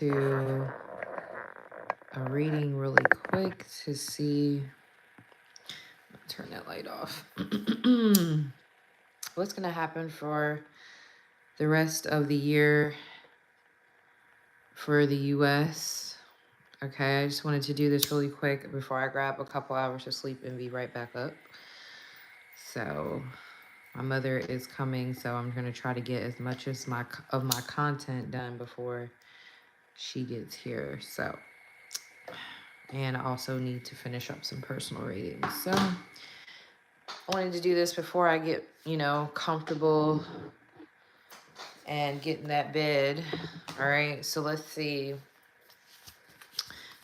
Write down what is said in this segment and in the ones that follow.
into a reading really quick to see. Turn that light off. What's going to happen for the rest of the year for the US? Okay, I just wanted to do this really quick before I grab a couple hours of sleep and be right back up. So my mother is coming, so I'm going to try to get as much as my content done before she gets here. So, and I also need to finish up some personal readings. So I wanted to do this before I get, comfortable and get in that bed. All right, so let's see.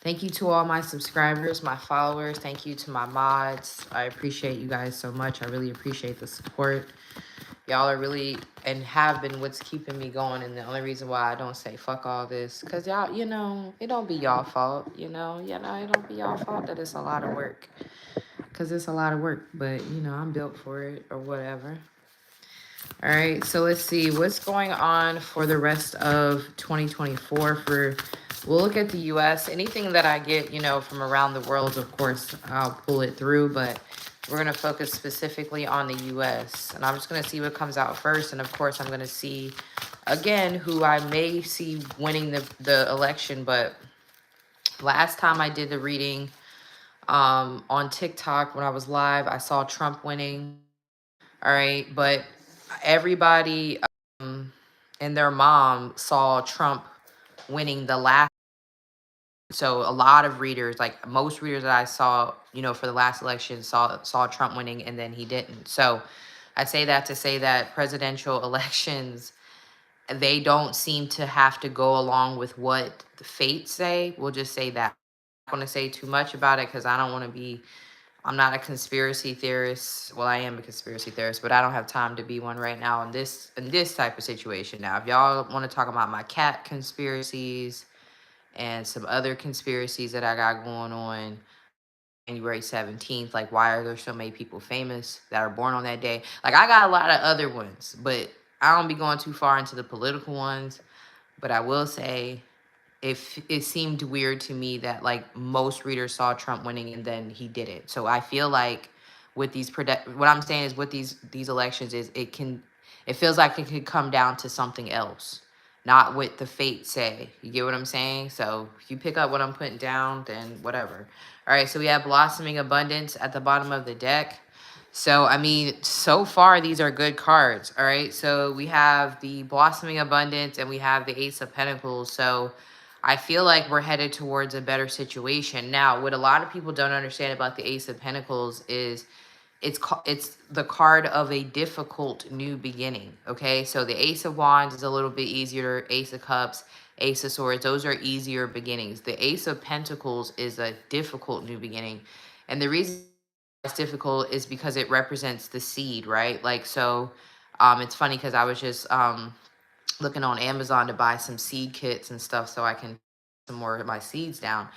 Thank you to all my subscribers, my followers. Thank you to my mods. I appreciate you guys so much. I really appreciate the support. Y'all are really and have been what's keeping me going. And the only reason why I don't say fuck all this, because y'all, it don't be y'all fault. It don't be y'all fault that it's a lot of work. Because it's a lot of work. But, I'm built for it or whatever. All right, so let's see what's going on for the rest of 2024 we'll look at the US. Anything that I get, from around the world, of course, I'll pull it through, but we're going to focus specifically on the US. And I'm just going to see what comes out first. And of course, I'm going to see again who I may see winning the election. But last time I did the reading on TikTok when I was live, I saw Trump winning. All right, but everybody and their mom saw Trump winning the last. So a lot of readers, like most readers that I saw, for the last election saw Trump winning, and then he didn't. So I say that to say that presidential elections, they don't seem to have to go along with what the fates say. We'll just say that. I'm not going to say too much about it because I don't want to be, I'm not a conspiracy theorist. Well, I am a conspiracy theorist, but I don't have time to be one right now in this type of situation. Now, if y'all want to talk about my cat conspiracies and some other conspiracies that I got going on January 17th, like why are there so many people famous that are born on that day? Like I got a lot of other ones, but I don't be going too far into the political ones. But I will say, if it seemed weird to me that like most readers saw Trump winning and then he didn't. So I feel like with these what I'm saying is with these elections is it feels like it could come down to something else, not what the fates say. You get what I'm saying? So if you pick up what I'm putting down, then whatever. All right, so we have blossoming abundance at the bottom of the deck. So, I mean, so far, these are good cards. All right, so we have the blossoming abundance and we have the Ace of Pentacles. So I feel like we're headed towards a better situation. Now, what a lot of people don't understand about the Ace of Pentacles is it's the card of a difficult new beginning. Okay, so the Ace of Wands is a little bit easier. Ace of Cups, Ace of Swords, those are easier beginnings. The Ace of Pentacles is a difficult new beginning. And the reason it's difficult is because it represents the seed, right? Like, so it's funny because I was just looking on Amazon to buy some seed kits and stuff so I can put some more of my seeds down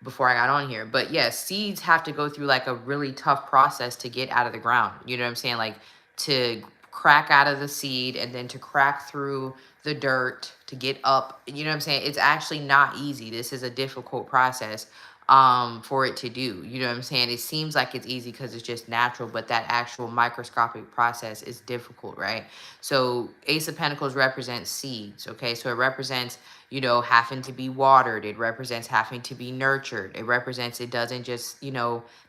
before I got on here. But yes, seeds have to go through like a really tough process to get out of the ground. You know what I'm saying? Like to crack out of the seed and then to crack through the dirt to get up. You know what I'm saying? It's actually not easy. This is a difficult process for it to do. You know what I'm saying? It seems like it's easy because it's just natural, but that actual microscopic process is difficult, right? So Ace of Pentacles represents seeds, okay? So it represents, having to be watered. It represents having to be nurtured. It represents it doesn't just,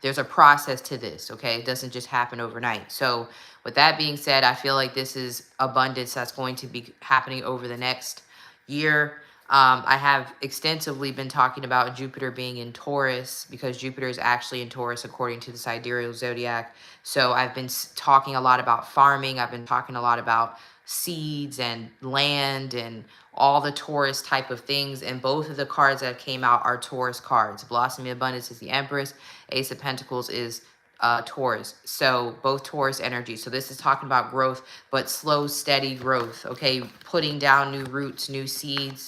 there's a process to this, okay? It doesn't just happen overnight. So with that being said, I feel like this is abundance that's going to be happening over the next year. I have extensively been talking about Jupiter being in Taurus because Jupiter is actually in Taurus according to the sidereal zodiac. So I've been talking a lot about farming. I've been talking a lot about seeds and land and all the Taurus type of things. And both of the cards that came out are Taurus cards. Blossoming Abundance is the Empress. Ace of Pentacles is Taurus. So both Taurus energy. So this is talking about growth, but slow, steady growth. Okay, putting down new roots, new seeds.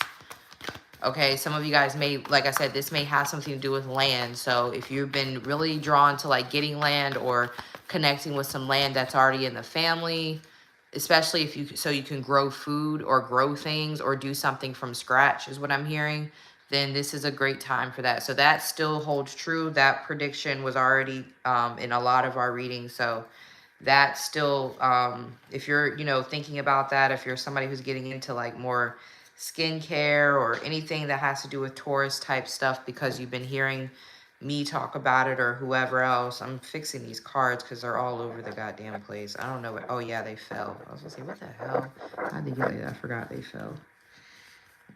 Okay, some of you guys may, like I said, this may have something to do with land. So if you've been really drawn to like getting land or connecting with some land that's already in the family, especially if you, so you can grow food or grow things or do something from scratch is what I'm hearing, then this is a great time for that. So that still holds true. That prediction was already in a lot of our readings. So that still, if you're, you know, thinking about that, if you're somebody who's getting into like more skincare or anything that has to do with Taurus type stuff, because you've been hearing me talk about it or whoever else. I'm fixing these cards because they're all over the goddamn place. I don't know what, oh yeah, they fell. I was gonna say, what the hell? How'd they get like that? I forgot they fell.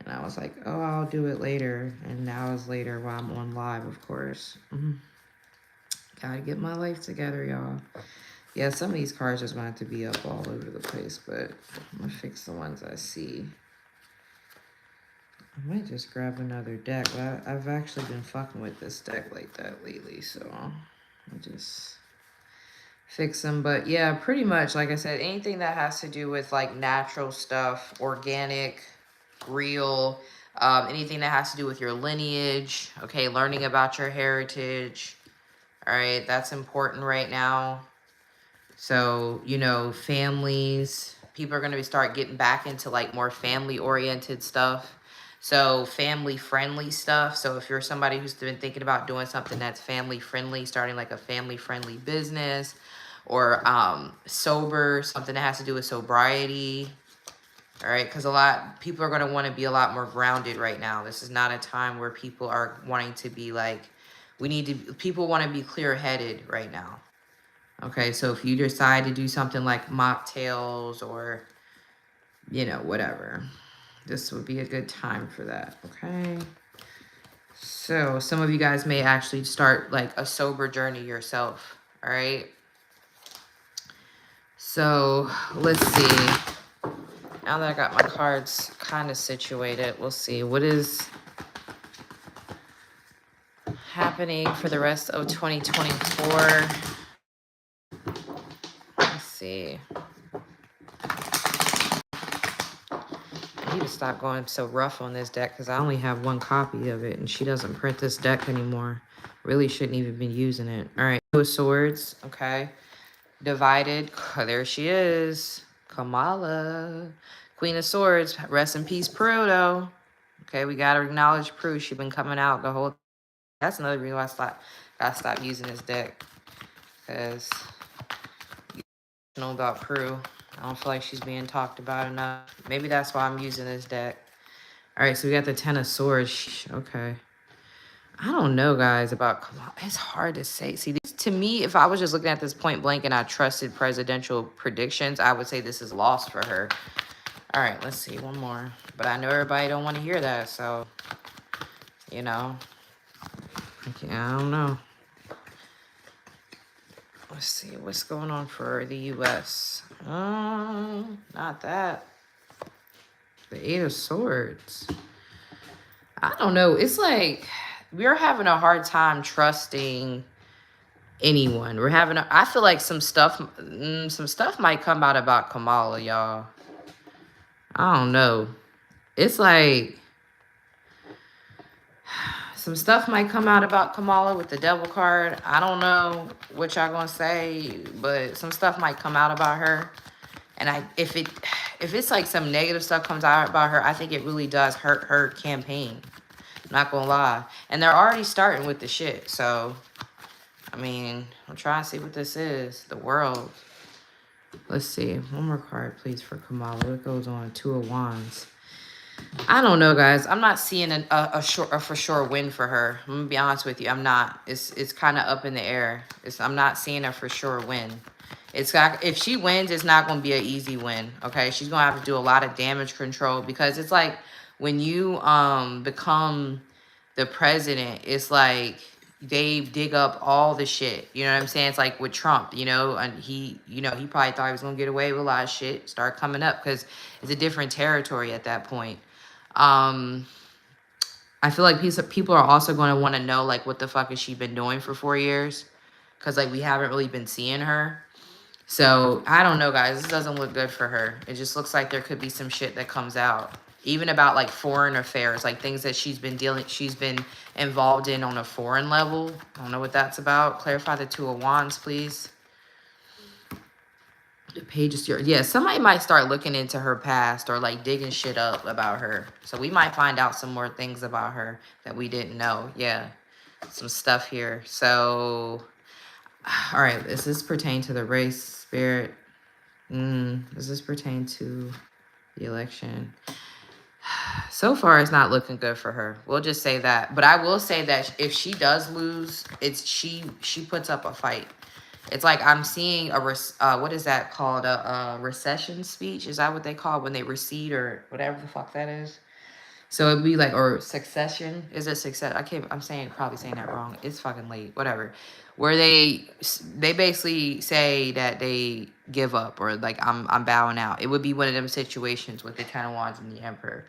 And I was like, oh, I'll do it later. And now it's later while I'm on live, of course. Gotta get my life together, y'all. Yeah, some of these cards just want to be up all over the place, but I'm gonna fix the ones I see. I might just grab another deck. I've actually been fucking with this deck like that lately, so I'll just fix them. But yeah, pretty much, like I said, anything that has to do with like natural stuff, organic, real, anything that has to do with your lineage, okay, learning about your heritage, all right, that's important right now. So, you know, families, people are going to start getting back into like more family oriented stuff. So family friendly stuff. So if you're somebody who's been thinking about doing something that's family friendly, starting like a family friendly business, or sober, something that has to do with sobriety. All right, because a lot people are going to want to be a lot more grounded right now. This is not a time where people are wanting to be like, people want to be clear headed right now. Okay, so if you decide to do something like mocktails or, you know, whatever, this would be a good time for that, okay? So some of you guys may actually start like a sober journey yourself, all right? So let's see. Now that I got my cards kind of situated, we'll see. What is happening for the rest of 2024? Let's see. I need to stop going so rough on this deck because I only have one copy of it and she doesn't print this deck anymore. Really shouldn't even be using it. All right, Two of Swords, okay. Divided, there she is. Kamala. Queen of Swords, rest in peace, Peru. Okay, we gotta acknowledge Peru. She's been coming out the whole. That's another reason why I gotta stop using this deck, because you know about Peru. I don't feel like she's being talked about enough. Maybe that's why I'm using this deck. All right, so we got the Ten of Swords. Okay. I don't know, guys, about Kamala. It's hard to say. See, this, to me, if I was just looking at this point blank and I trusted presidential predictions, I would say this is lost for her. All right, let's see. One more. But I know everybody don't want to hear that, so, you know. Okay, I don't know. Let's see. What's going on for the U.S.? Not that. The Eight of Swords. I don't know. It's like we're having a hard time trusting anyone. We're having I feel like some stuff might come out about Kamala, y'all. I don't know. It's like some stuff might come out about Kamala with the devil card. I don't know what y'all gonna say, but some stuff might come out about her. And if it's like some negative stuff comes out about her, I think it really does hurt her campaign. Not gonna lie. And they're already starting with the shit. So, I mean, I'm trying to see what this is. The world. Let's see. One more card, please, for Kamala. What goes on? Two of Wands. I don't know, guys. I'm not seeing a for sure win for her. I'm gonna be honest with you. I'm not. It's kind of up in the air. I'm not seeing a for sure win. If she wins, it's not gonna be an easy win. Okay, she's gonna have to do a lot of damage control, because it's like when you become the president, it's like they dig up all the shit. You know what I'm saying? It's like with Trump, you know, and he probably thought he was gonna get away with a lot of shit. Start coming up because it's a different territory at that point. I feel like people are also going to want to know, like, what the fuck has she been doing for 4 years? Because, like, we haven't really been seeing her. So, I don't know, guys. This doesn't look good for her. It just looks like there could be some shit that comes out. Even about, like, foreign affairs. Like, things that she's been involved in on a foreign level. I don't know what that's about. Clarify the Two of Wands, please. The page is yours. Yeah, somebody might start looking into her past or like digging shit up about her. So we might find out some more things about her that we didn't know. Yeah, some stuff here. So, all right, does this pertain to the race, spirit? Does this pertain to the election? So far, it's not looking good for her. We'll just say that. But I will say that if she does lose, it's she puts up a fight. It's like I'm seeing a what is that called? A recession speech? Is that what they call it when they recede or whatever the fuck that is? So it'd be like, or succession. Is it success? I can't. I'm saying probably saying that wrong. It's fucking late. Whatever. Where they basically say that they give up or like I'm bowing out. It would be one of them situations with the Ten of Wands and the Emperor.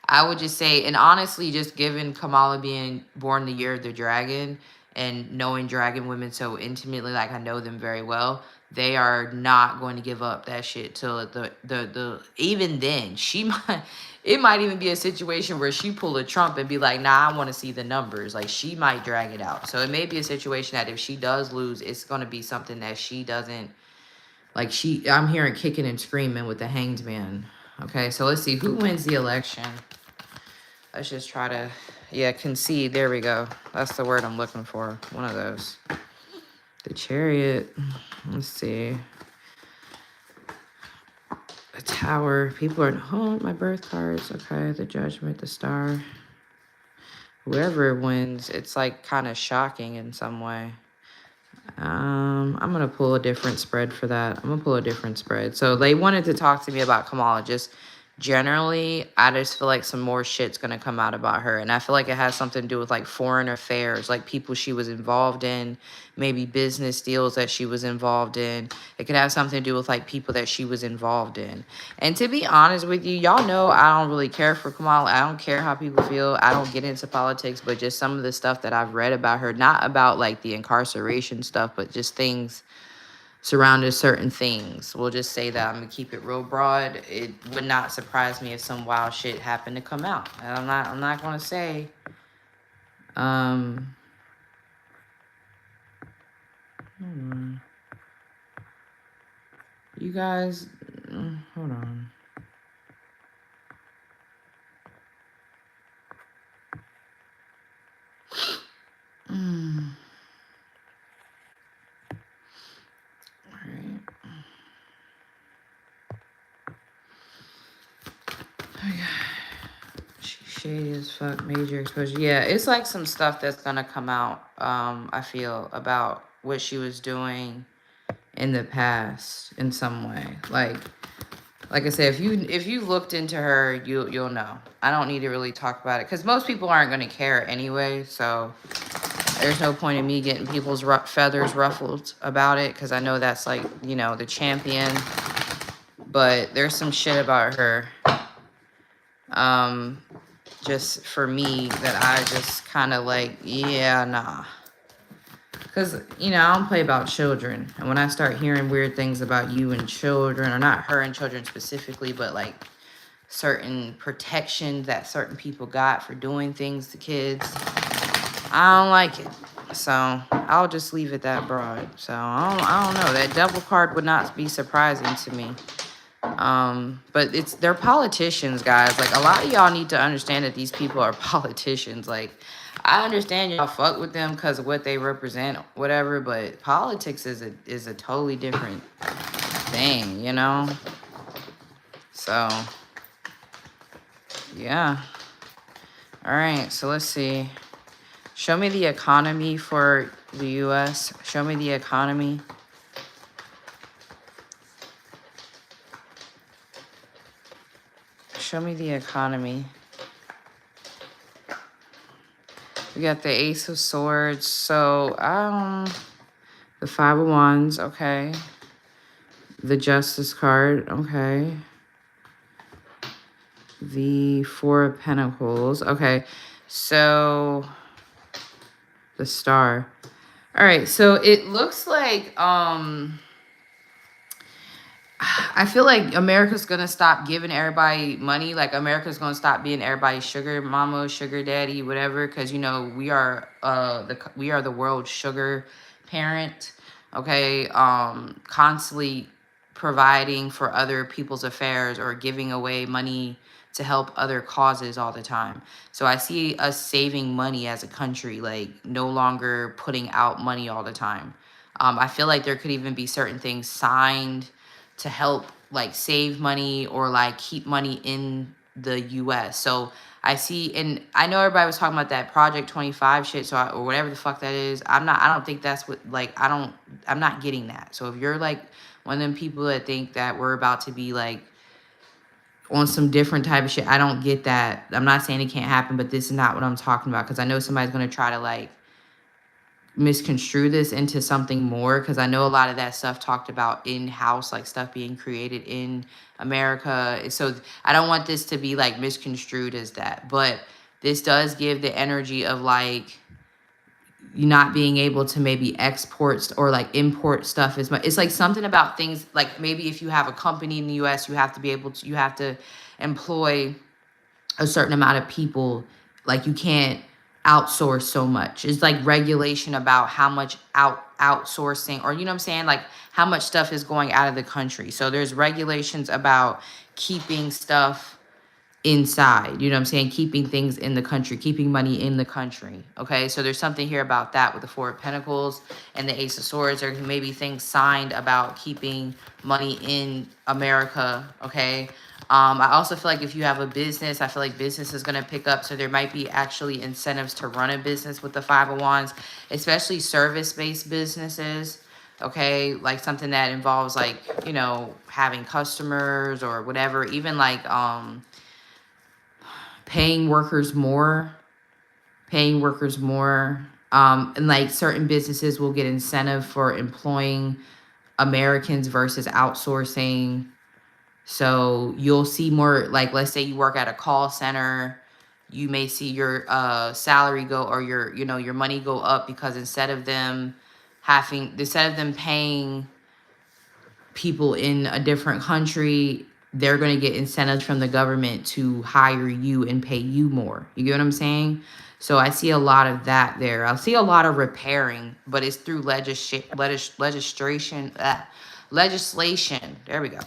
I would just say, and honestly, just given Kamala being born the year of the dragon and knowing dragon women so intimately, like I know them very well, they are not going to give up that shit till the even then she might it might even be a situation where she pull a Trump and be like, nah, I want to see the numbers. Like she might drag it out. So it may be a situation that if she does lose, it's going to be something that she doesn't like. I'm hearing kicking and screaming with the Hanged Man. Okay, so let's see who wins the election. Let's just try to, yeah, concede. There we go. That's the word I'm looking for. One of those. The Chariot. Let's see. The Tower. People are, oh, my birth cards. Okay, the Judgment, the Star. Whoever wins, it's like kind of shocking in some way. I'm going to pull a different spread for that. I'm going to pull a different spread. So they wanted to talk to me about Kamala. Just generally, I just feel like some more shit's going to come out about her. And I feel like it has something to do with like foreign affairs, like people she was involved in, maybe business deals that she was involved in. It could have something to do with like people that she was involved in. And to be honest with you, y'all know I don't really care for Kamala. I don't care how people feel. I don't get into politics, but just some of the stuff that I've read about her, not about like the incarceration stuff, but just things surrounding certain things. We'll just say that I'm gonna keep it real broad. It would not surprise me if some wild shit happened to come out. And I'm not gonna say you guys hold on. Shady as fuck, major exposure. Yeah, it's like some stuff that's gonna come out, I feel, about what she was doing in the past in some way. Like I said, if you looked into her, you'll know. I don't need to really talk about it because most people aren't gonna care anyway. So there's no point in me getting people's feathers ruffled about it because I know that's like, you know, the champion. But there's some shit about her. Just for me that I just kind of like, yeah, nah. Because, you know, I don't play about children. And when I start hearing weird things about you and children, or not her and children specifically, but like certain protections that certain people got for doing things to kids, I don't like it. So I'll just leave it that broad. So I don't know. That double card would not be surprising to me. But they're politicians, guys. Like, a lot of y'all need to understand that these people are politicians. Like, I understand y'all fuck with them because of what they represent, whatever, but politics is a totally different thing, you know? So, yeah. All right, so let's see. Show me the economy for the U.S. Show me the economy. Show me the economy. We got the Ace of Swords. So, the Five of Wands. Okay. The Justice card. Okay. The Four of Pentacles. Okay. So, the Star. All right. So, it looks like, I feel like America's gonna stop giving everybody money. Like, America's gonna stop being everybody's sugar mama, sugar daddy, whatever. Because, you know, we are the world's sugar parent. Okay, constantly providing for other people's affairs or giving away money to help other causes all the time. So I see us saving money as a country, like no longer putting out money all the time. I feel like there could even be certain things signed to help like save money or like keep money in the US. So I see, and I know everybody was talking about that Project 25 shit, so or whatever the fuck that is. I don't think that's what, like, I'm not getting that. So if you're like one of them people that think that we're about to be like on some different type of shit, I don't get that. I'm not saying it can't happen, but this is not what I'm talking about, because I know somebody's going to try to like misconstrue this into something more, because I know a lot of that stuff talked about in-house, like stuff being created in America. So I don't want this to be like misconstrued as that, but this does give the energy of like you not being able to maybe export or like import stuff as much. It's like something about things like maybe if you have a company in the US, you have to be able to, you have to employ a certain amount of people. Like you can't outsource so much. It's like regulation about how much outsourcing, or you know what I'm saying, like how much stuff is going out of the country. So there's regulations about keeping stuff inside, you know what I'm saying, keeping things in the country, keeping money in the country. Okay, so there's something here about that with the Four of Pentacles and the Ace of Swords. There may be things signed about keeping money in America. Okay, I also feel like if you have a business, I feel like business is going to pick up. So there might be actually incentives to run a business with the Five of Wands, especially service-based businesses. Okay, like something that involves like, you know, having customers or whatever, even like paying workers more, and like certain businesses will get incentive for employing Americans versus outsourcing. So you'll see more, like, let's say you work at a call center, you may see your salary go, or your, you know, your money go up, because instead of them paying people in a different country, they're going to get incentives from the government to hire you and pay you more. You get what I'm saying? So I see a lot of that there. I see a lot of repairing, but it's through legislation. There we go.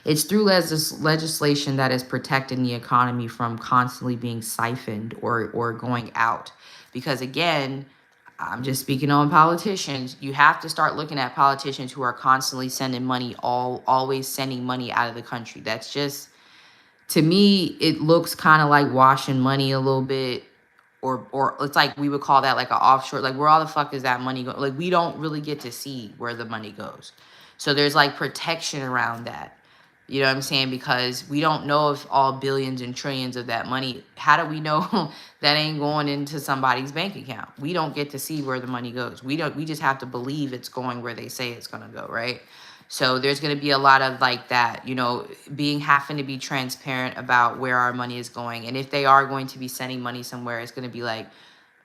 It's through legislation that is protecting the economy from constantly being siphoned or going out. Because again, I'm just speaking on politicians. You have to start looking at politicians who are constantly sending money, always sending money out of the country. That's just, to me, it looks kind of like washing money a little bit, or it's like we would call that like an offshore. Like, where all the fuck is that money go? Like, we don't really get to see where the money goes. So there's like protection around that. You know what I'm saying? Because we don't know if all billions and trillions of that money, how do we know that ain't going into somebody's bank account? We don't get to see where the money goes. We just have to believe it's going where they say it's going to go, right? So there's going to be a lot of like that, you know, having to be transparent about where our money is going. And if they are going to be sending money somewhere, it's going to be like,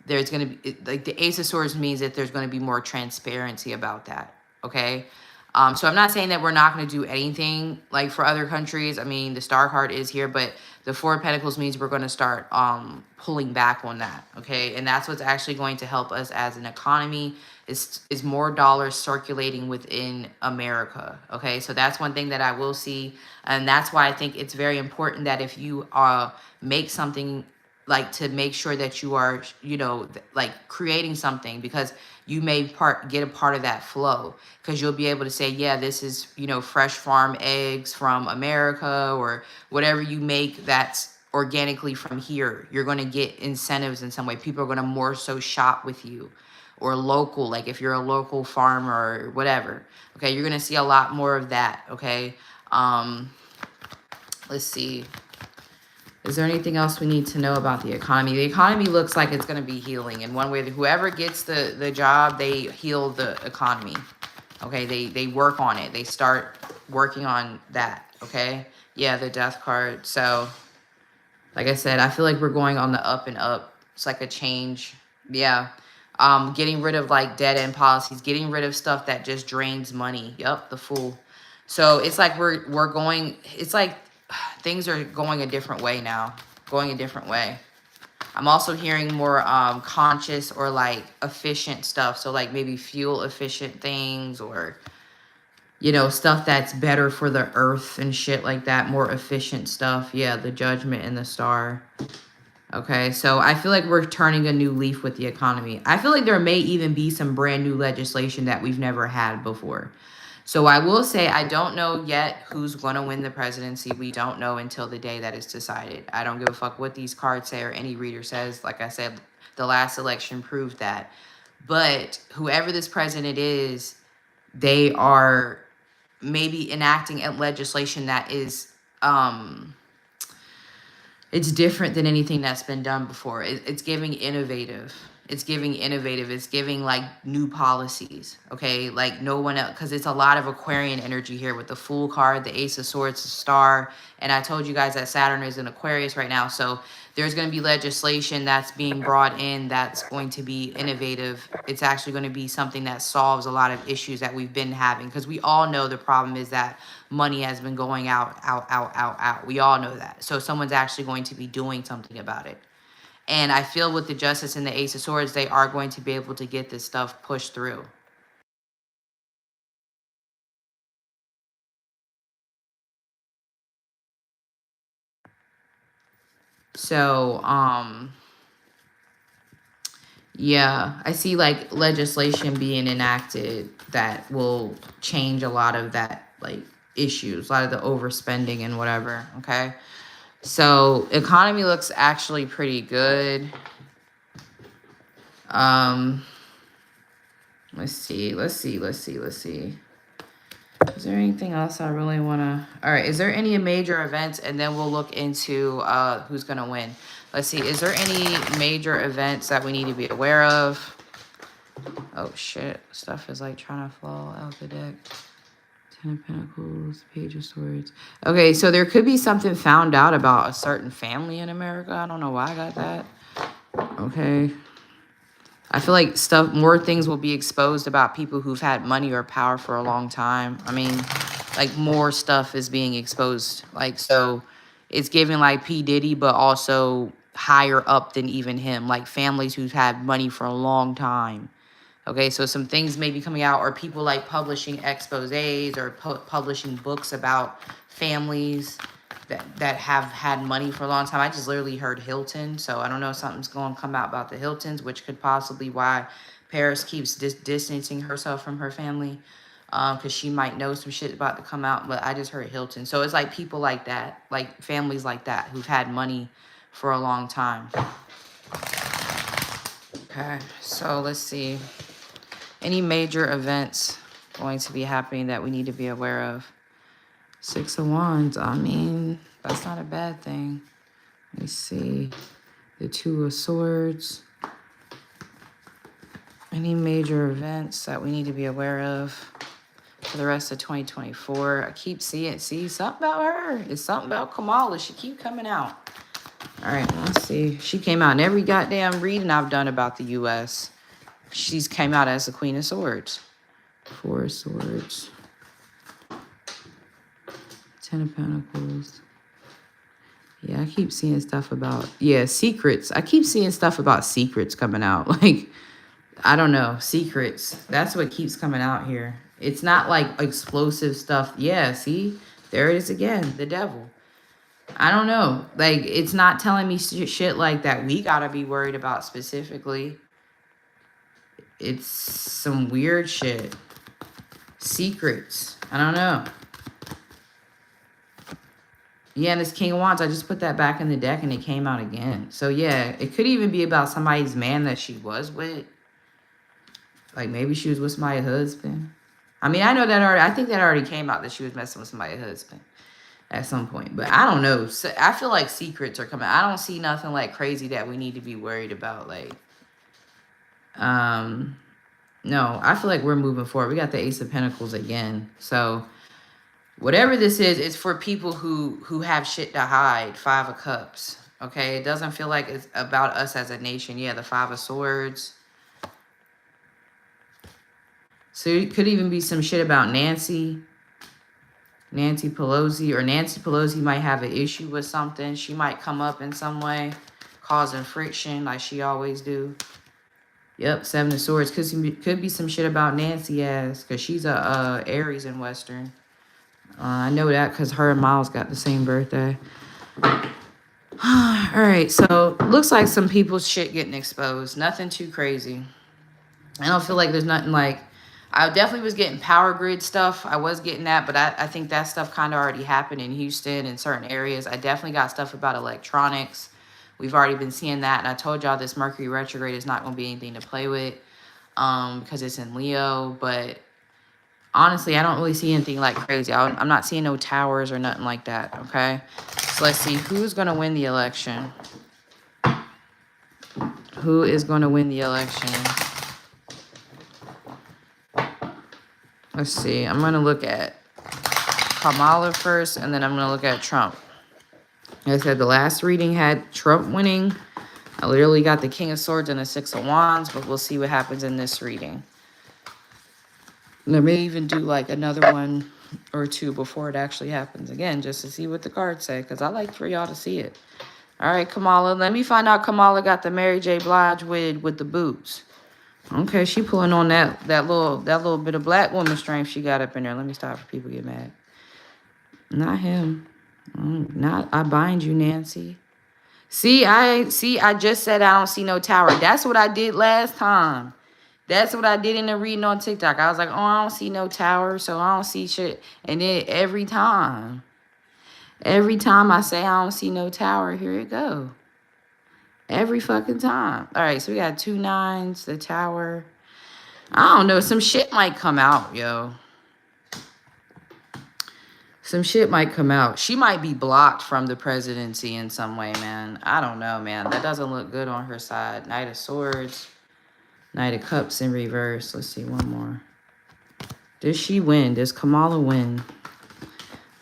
there's going to be like the Ace of Swords means that there's going to be more transparency about that. Okay. So I'm not saying that we're not going to do anything like for other countries. I mean, the Star card is here, but the Four of Pentacles means we're going to start pulling back on that. Okay. And that's what's actually going to help us as an economy is more dollars circulating within America. Okay. So that's one thing that I will see. And that's why I think it's very important that if you make something, like, to make sure that you are, you know, like creating something, because you may get a part of that flow, because you'll be able to say, yeah, this is, you know, fresh farm eggs from America, or whatever you make that's organically from here. You're going to get incentives in some way. People are going to more so shop with you, or local, like if you're a local farmer or whatever. Okay, you're going to see a lot more of that. Okay, let's see. Is there anything else we need to know about the economy? The economy looks like it's going to be healing in one way. Whoever gets the job, they heal the economy. Okay, they work on it. They start working on that. Okay, yeah, the Death card. So, like I said, I feel like we're going on the up and up. It's like a change. Yeah. Getting rid of like dead end policies, getting rid of stuff that just drains money. Yep, the Fool. So it's like we're going, it's like things are going a different way now, going a different way. I'm also hearing more conscious or like efficient stuff. So like maybe fuel efficient things, or you know, stuff that's better for the earth and shit like that, more efficient stuff. Yeah, the Judgment and the Star. Okay, so I feel like we're turning a new leaf with the economy. I feel like there may even be some brand new legislation that we've never had before. So I will say I don't know yet who's going to win the presidency. We don't know until the day that it's decided. I don't give a fuck what these cards say or any reader says. Like I said, the last election proved that. But whoever this president is, they are maybe enacting a legislation that is it's different than anything that's been done before. It's giving innovative. It's giving innovative. It's giving like new policies. Okay, like no one else, because it's a lot of Aquarian energy here with the Fool card, the Ace of Swords, the Star, and I told you guys that Saturn is in Aquarius right now. So there's going to be legislation that's being brought in that's going to be innovative. It's actually going to be something that solves a lot of issues that we've been having, because we all know the problem is that money has been going out. We all know that. So someone's actually going to be doing something about it. And I feel with the Justice and the Ace of Swords, they are going to be able to get this stuff pushed through. So, yeah, I see like legislation being enacted that will change a lot of that, like issues, a lot of the overspending and whatever. Okay. So economy looks actually pretty good. Let's see. Is there anything else I really want to... All right. Is there any major events? And then we'll look into who's going to win. Let's see. Is there any major events that we need to be aware of? Oh, shit. Stuff is like trying to fall out the deck. Ten of Pentacles, Page of Swords. Okay, so there could be something found out about a certain family in America. I don't know why I got that. Okay. I feel like more things will be exposed about people who've had money or power for a long time. I mean, like more stuff is being exposed. Like, so it's giving like P. Diddy, but also higher up than even him. Like families who've had money for a long time. Okay, so some things may be coming out, or people like publishing exposés or publishing books about families that have had money for a long time. I just literally heard Hilton, so I don't know if something's going to come out about the Hiltons, which could possibly why Paris keeps distancing herself from her family, because she might know some shit about to come out, but I just heard Hilton. So it's like people like that, like families like that who've had money for a long time. Okay, so let's see. Any major events going to be happening that we need to be aware of? Six of Wands. I mean, that's not a bad thing. Let me see. The Two of Swords. Any major events that we need to be aware of for the rest of 2024? I keep seeing, something about her. It's something about Kamala. She keep coming out. All right, let's see. She came out in every goddamn reading I've done about the U.S. She's came out as the Queen of Swords. Four of Swords. Ten of Pentacles. Yeah, I keep seeing stuff about, secrets. I keep seeing stuff about secrets coming out. Like, I don't know, secrets. That's what keeps coming out here. It's not like explosive stuff. Yeah, see? There it is again, the devil. I don't know. Like, it's not telling me shit like that we gotta be worried about specifically. It's some weird shit. Secrets. I don't know. Yeah, and this King of Wands, I just put that back in the deck and it came out again. So yeah, it could even be about somebody's man that she was with. Like maybe she was with somebody's husband. I mean, I know that already. I think that already came out that she was messing with somebody's husband at some point. But I don't know. So I feel like secrets are coming. I don't see nothing like crazy that we need to be worried about. Like, no, I feel like we're moving forward. We got the Ace of Pentacles again. So whatever this is, it's for people who have shit to hide. Five of Cups. Okay, it doesn't feel like it's about us as a nation. Yeah, the Five of Swords. So it could even be some shit about Nancy Pelosi, or Nancy Pelosi might have an issue with something. She might come up in some way, causing friction like she always do. Yep, Seven of Swords. Could be some shit about Nancy ass, because she's a Aries in Western. I know that because her and Miles got the same birthday. All right, so looks like some people's shit getting exposed. Nothing too crazy. I don't feel like there's nothing like... I definitely was getting power grid stuff. I was getting that, but I think that stuff kind of already happened in Houston in certain areas. I definitely got stuff about electronics. We've already been seeing that, and I told y'all this Mercury retrograde is not going to be anything to play with because it's in Leo. But honestly, I don't really see anything like crazy. I'm not seeing no towers or nothing like that, okay? So let's see who's going to win the election. Who is going to win the election? Let's see. I'm going to look at Kamala first, and then I'm going to look at Trump. Like I said, the last reading had Trump winning. I literally got the King of Swords and the Six of Wands, but we'll see what happens in this reading. And I may even do like another one or two before it actually happens again, just to see what the cards say, because I like for y'all to see it. All right, Kamala. Let me find out Kamala got the Mary J. Blige with the boots. Okay, she pulling on that little bit of black woman strength she got up in there. Let me stop for people get mad. Not him. Not I bind you, Nancy. See, I just said I don't see no tower. That's what I did last time. That's what I did in the reading on TikTok. I was like, oh, I don't see no tower, so I don't see shit. And then every time I say I don't see no tower, here it go. Every fucking time. All right, so we got 2 9s, the tower. I don't know. Some shit might come out, yo. Some shit might come out. She might be blocked from the presidency in some way, man. I don't know, man. That doesn't look good on her side. Knight of Swords. Knight of Cups in reverse. Let's see, one more. Does she win? Does Kamala win?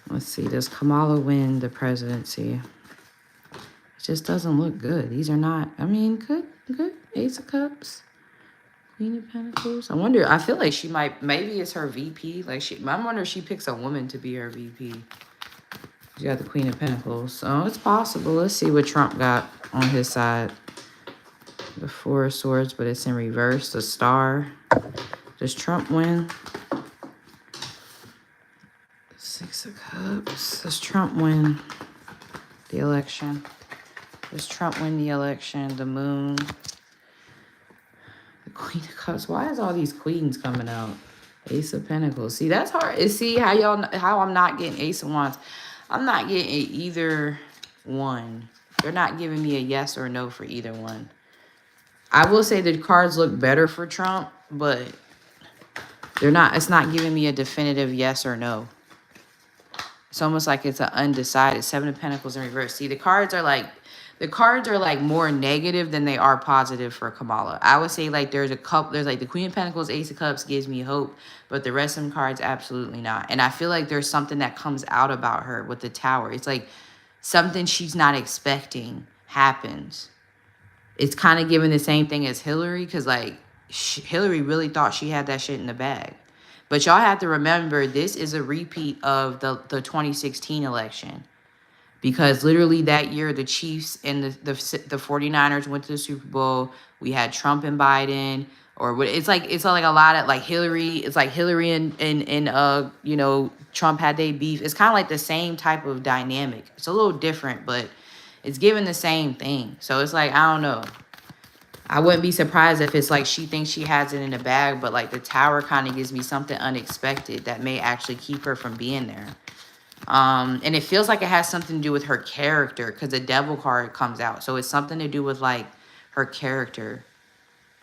Let's see. Does Kamala win the presidency? It just doesn't look good. These are not, I mean, good. Ace of Cups. Queen of Pentacles. I feel like she might, maybe it's her VP. Like I wonder if she picks a woman to be her VP. She got the Queen of Pentacles. So it's possible. Let's see what Trump got on his side. The 4 of Swords, but it's in reverse. The Star. Does Trump win? 6 of Cups. Does Trump win the election? Does Trump win the election? The Moon. The Queen of Cups. Why is all these queens coming out? Ace of Pentacles. See, that's hard. See how I'm not getting Ace of Wands. I'm not getting either one. They're not giving me a yes or no for either one. I will say the cards look better for Trump, but they're not. It's not giving me a definitive yes or no. It's almost like it's an undecided. 7 of Pentacles in reverse. See, the cards are like more negative than they are positive for Kamala. I would say like there's like the Queen of Pentacles, Ace of Cups gives me hope, but the rest of them cards absolutely not. And I feel like there's something that comes out about her with the Tower. It's like something she's not expecting happens. It's kind of giving the same thing as Hillary, because like Hillary really thought she had that shit in the bag. But y'all have to remember, this is a repeat of the 2016 election. Because literally that year, the Chiefs and the 49ers went to the Super Bowl. We had Trump and Biden. Or it's like a lot of like Hillary. It's like Hillary and you know, Trump had their beef. It's kind of like the same type of dynamic. It's a little different, but it's giving the same thing. So it's like, I don't know. I wouldn't be surprised if it's like she thinks she has it in the bag, but like the Tower kind of gives me something unexpected that may actually keep her from being there. And it feels like it has something to do with her character, because the Devil card comes out. So it's something to do with like her character.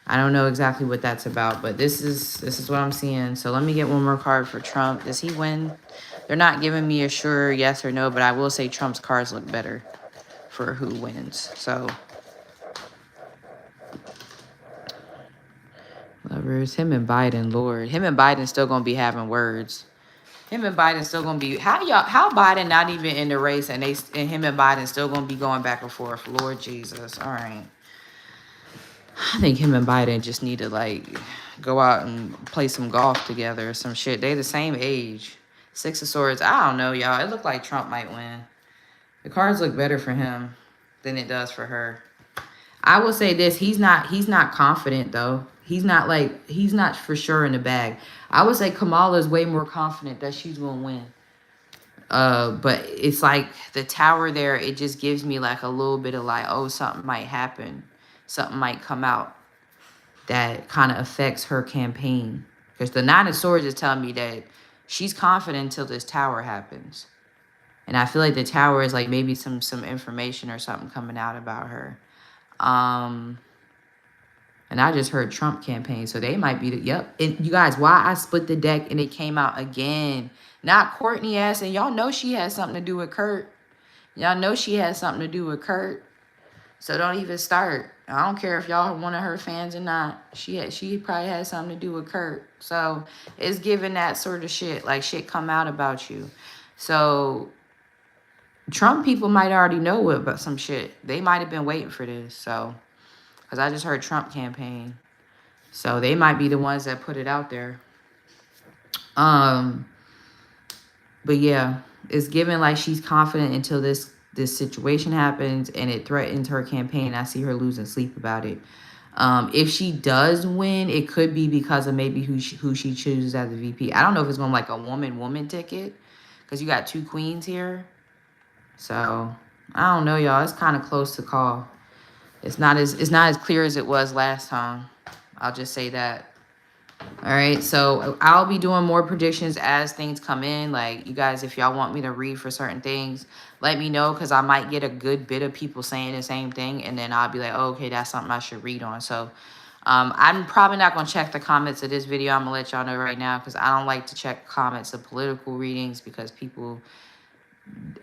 I don't know exactly what that's about, but this is what I'm seeing. So let me get one more card for Trump. Does he win? They're not giving me a sure yes or no, but I will say Trump's cards look better for who wins. So Lovers, him and Biden, Lord. Him and Biden still gonna be having words. Him and Biden still gonna be how Biden not even in the race and him and Biden still gonna be going back and forth. Lord Jesus. All right. I think him and Biden just need to like go out and play some golf together or some shit. They the same age. 6 of Swords. I don't know, y'all. It looked like Trump might win. The cards look better for him than it does for her. I will say this, he's not confident though. He's not for sure in the bag. I would say Kamala is way more confident that she's gonna win. But it's like the tower there, it just gives me like a little bit of like, oh, something might happen. Something might come out that kind of affects her campaign. Because the Nine of Swords is telling me that she's confident until this tower happens. And I feel like the tower is like maybe some information or something coming out about her. And I just heard Trump campaign, so they might be the, yep. And you guys, why I split the deck and it came out again? Not Courtney ass, and y'all know she has something to do with Kurt. Y'all know she has something to do with Kurt. So don't even start. I don't care if y'all one of her fans or not. She probably has something to do with Kurt. So it's giving that sort of shit, like shit come out about you. So Trump people might already know about some shit. They might have been waiting for this. So, because I just heard Trump campaign. So they might be the ones that put it out there. But yeah, it's given like she's confident until this situation happens and it threatens her campaign. I see her losing sleep about it. If she does win, it could be because of maybe who she chooses as the VP. I don't know if it's going to like a woman ticket because you got two queens here. So I don't know, y'all. It's kind of close to call. It's not as clear as it was last time. I'll just say that. All right, so I'll be doing more predictions as things come in. Like, you guys, if y'all want me to read for certain things, let me know, because I might get a good bit of people saying the same thing, and then I'll be like, oh, okay, that's something I should read on. So I'm probably not going to check the comments of this video. I'm going to let y'all know right now, because I don't like to check comments of political readings, because people...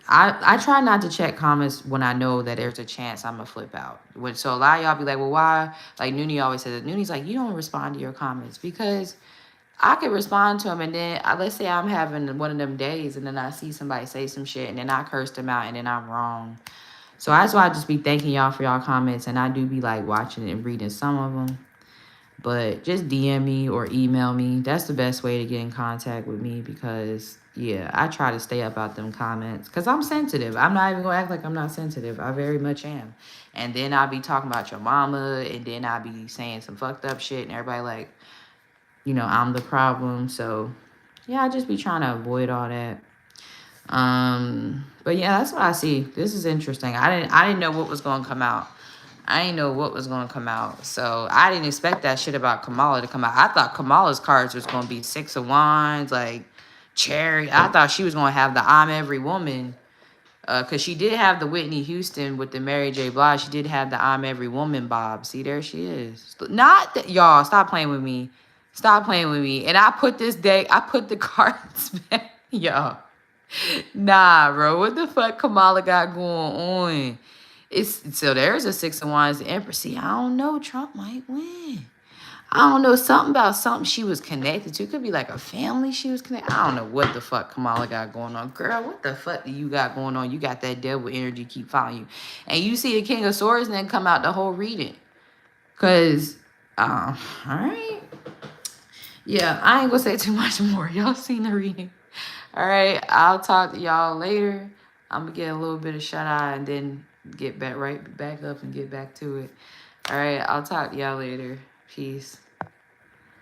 I try not to check comments when I know that there's a chance I'm going to flip out. So a lot of y'all be like, well, why? Like, Noonie always says that. Noonie's like, you don't respond to your comments, because I could respond to them, and then let's say I'm having one of them days, and then I see somebody say some shit, and then I curse them out, and then I'm wrong. So that's why I just be thanking y'all for y'all comments, and I do be like watching and reading some of them. But just DM me or email me. That's the best way to get in contact with me, because, yeah, I try to stay up out them comments, because I'm sensitive. I'm not even going to act like I'm not sensitive. I very much am. And then I'll be talking about your mama, and then I'll be saying some fucked up shit, and everybody like, you know, I'm the problem. So yeah, I just be trying to avoid all that. But yeah, that's what I see. This is interesting. I didn't know what was going to come out. I didn't know what was going to come out. So I didn't expect that shit about Kamala to come out. I thought Kamala's cards was going to be 6 of Wands, like Cherry. I thought she was going to have the I'm Every Woman. Because she did have the Whitney Houston with the Mary J. Blige. She did have the I'm Every Woman bob. See, there she is. Not that, y'all, stop playing with me. Stop playing with me. And I put this deck, I put the cards back. Y'all. Nah, bro. What the fuck Kamala got going on? So there's a 6 of Wands, the Empress. See, I don't know. Trump might win. I don't know. Something about something she was connected to. It could be like a family she was connected. I don't know what the fuck Kamala got going on. Girl, what the fuck do you got going on? You got that devil energy keep following you. And you see the King of Swords and then come out the whole reading. Because, all right. Yeah, I ain't gonna say too much more. Y'all seen the reading. All right, I'll talk to y'all later. I'm gonna get a little bit of shut eye and then get right back up and get back to it. All right, I'll talk to y'all later. Peace.